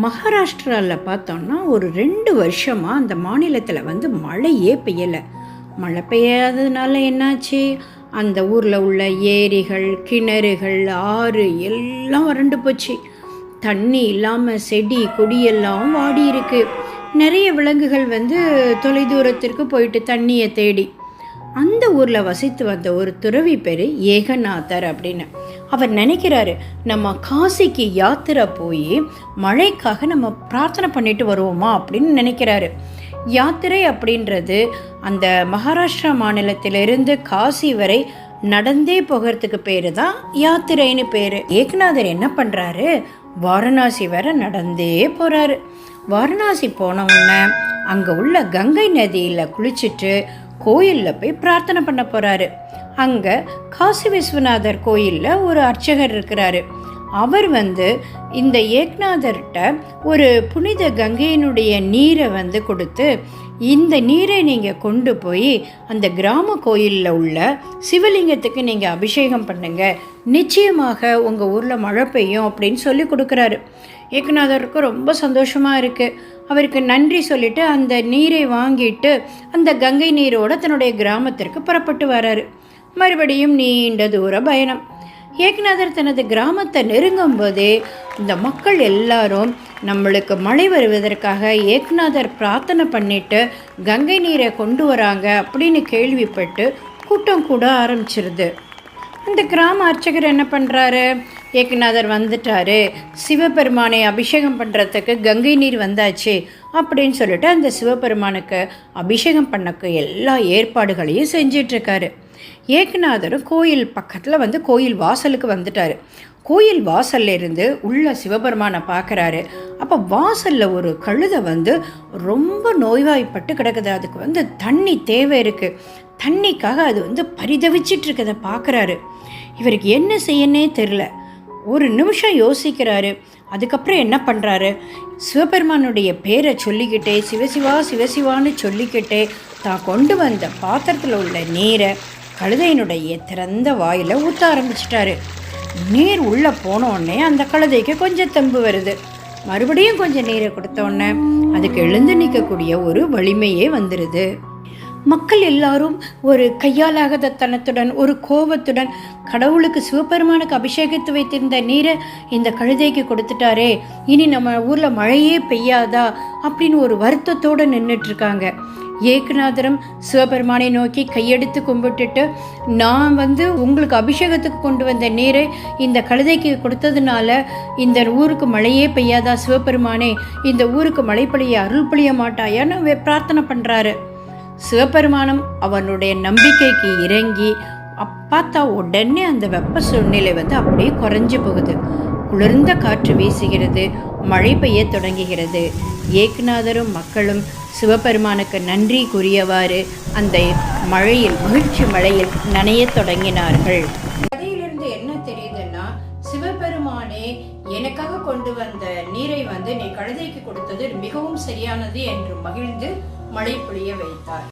மகாராஷ்டிராவில் பார்த்தோம்னா ஒரு 2 வருஷமாக அந்த மாநிலத்தில் மழையே பெய்யலை. மழை பெய்யாததுனால என்னாச்சு, அந்த ஊரில் உள்ள ஏரிகள், கிணறுகள், ஆறு எல்லாம் வறண்டு போச்சு. தண்ணி இல்லாமல் செடி கொடியெல்லாம் வாடி இருக்கு. நிறைய விலங்குகள் தொலைதூரத்திற்கு போயிட்டு தண்ணியை தேடி. அந்த ஊரில் வசித்து வந்த ஒரு துறவி பேர் ஏகநாதர் அப்படின்னு. அவர் நினைக்கிறாரு, நம்ம காசிக்கு யாத்திரை போய் மழைக்காக நம்ம பிரார்த்தனை பண்ணிட்டு வருவோமா அப்படின்னு நினைக்கிறாரு. யாத்திரை அப்படின்றது அந்த மகாராஷ்டிரா மாநிலத்திலிருந்து காசி வரை நடந்தே போகிறதுக்கு பேர் தான் யாத்திரைன்னு பேர். ஏகநாதர் என்ன பண்ணுறாரு, வாரணாசி வரை நடந்தே போகிறாரு. வாரணாசி போன உடனே அங்கே உள்ள கங்கை நதியில் குளிச்சுட்டு கோயிலில் போய் பிரார்த்தனை பண்ண போகிறாரு. அங்கே காசி விஸ்வநாதர் கோயிலில் ஒரு அர்ச்சகர் இருக்கிறாரு. அவர் இந்த ஏக்நாதர்கிட்ட ஒரு புனித கங்கையினுடைய நீரை கொடுத்து, இந்த நீரை நீங்கள் கொண்டு போய் அந்த கிராம கோயிலில் உள்ள சிவலிங்கத்துக்கு நீங்கள் அபிஷேகம் பண்ணுங்க, நிச்சயமாக உங்கள் ஊரில் மழை பெய்யும் அப்படின்னு சொல்லி கொடுக்குறாரு. ஏகநாதருக்கு ரொம்ப சந்தோஷமாக இருக்குது. அவருக்கு நன்றி சொல்லிட்டு அந்த நீரை வாங்கிட்டு அந்த கங்கை நீரோட தன்னுடைய கிராமத்திற்கு புறப்பட்டு வராரு. மறுபடியும் நீண்ட தூர பயணம். ஏகநாதர் தனது கிராமத்தை நெருங்கும் போதே இந்த மக்கள் எல்லாரும் நம்மளுக்கு மழை வருவதற்காக ஏகநாதர் பிரார்த்தனை பண்ணிட்டு கங்கை நீரை கொண்டு வராங்க அப்படின்னு கேள்விப்பட்டு கூட்டம் கூட ஆரம்பிச்சிருது. இந்த கிராம அர்ச்சகர் என்ன பண்ணுறாரு, ஏகநாதர் வந்துட்டாரு, சிவபெருமானை அபிஷேகம் பண்ணுறதுக்கு கங்கை நீர் வந்தாச்சு அப்படின்னு சொல்லிட்டு அந்த சிவபெருமானுக்கு அபிஷேகம் பண்ணக்கு எல்லா ஏற்பாடுகளையும் செஞ்சிட்ருக்காரு. ஏகநாதரும் கோயில் பக்கத்தில் கோயில் வாசலுக்கு வந்துட்டார். கோயில் வாசல்ல இருந்து உள்ள சிவபெருமானை பார்க்குறாரு. அப்போ வாசலில் ஒரு கழுதை ரொம்ப நோய்வாய்ப்பட்டு கிடக்குது. அதுக்கு தண்ணி தேவை இருக்குது. தண்ணிக்காக அது பரிதவிச்சிட்டு இருக்கதை பார்க்குறாரு. இவருக்கு என்ன செய்யனே தெரில. ஒரு நிமிஷம் யோசிக்கிறாரு. அதுக்கப்புறம் என்ன பண்ணுறாரு, சிவபெருமானுடைய பேரை சொல்லிக்கிட்டே சிவசிவா சிவசிவான்னு சொல்லிக்கிட்டே தான் கொண்டு வந்த பாத்திரத்தில் உள்ள நீரை கழுதையினுடைய திறந்த வாயில் ஊற்ற ஆரம்பிச்சிட்டாரு. நீர் உள்ளே போனோடனே அந்த கழுதைக்கு கொஞ்சம் தெம்பு வருது. மறுபடியும் கொஞ்சம் நீரை கொடுத்தோடனே அதுக்கு எழுந்து நிற்கக்கூடிய ஒரு வலிமையே வந்துடுது. மக்கள் எல்லாரும் ஒரு கையாலாகாத தனத்துடன், ஒரு கோபத்துடன், கடவுளுக்கு சிவபெருமானுக்கு அபிஷேகித்து வைத்திருந்த நீரை இந்த கழுதைக்கு கொடுத்துட்டாரே, இனி நம்ம ஊரில் மழையே பெய்யாதா அப்படின்னு ஒரு வருத்தத்தோடு நின்றுட்டுருக்காங்க. ஏகநாதரும் சிவபெருமானை நோக்கி கையெடுத்து கும்பிட்டுட்டு, நான் உங்களுக்கு அபிஷேகத்துக்கு கொண்டு வந்த நீரை இந்த கழுதைக்கு கொடுத்ததுனால இந்த ஊருக்கு மழையே பெய்யாதா சிவபெருமானே, இந்த ஊருக்கு மழை பொழிய அருள் பொழிய மாட்டாயான்னு பிரார்த்தனை பண்ணுறாரு. சிவபெருமானம் அவனுடைய நம்பிக்கைக்கு இறங்கி பார்த்தா உடனே அந்த வெப்ப சூழ்நிலை அப்படியே குறைஞ்சு போகுது. குளிர்ந்த காற்று வீசுகிறது, மழை பெய்ய தொடங்குகிறது. ஏகநாதரும் மக்களும் சிவபெருமானுக்கு நன்றி கூறியவாறு அந்த மழையில், மகிழ்ச்சி மழையில் நனைய தொடங்கினார்கள். கதையிலிருந்து என்ன தெரியுதுன்னா, சிவபெருமானே எனக்காக கொண்டு வந்த நீரை நீ கழுதைக்கு கொடுத்தது மிகவும் சரியானது என்று மகிழ்ந்து மழை பொழிய வைத்தார்.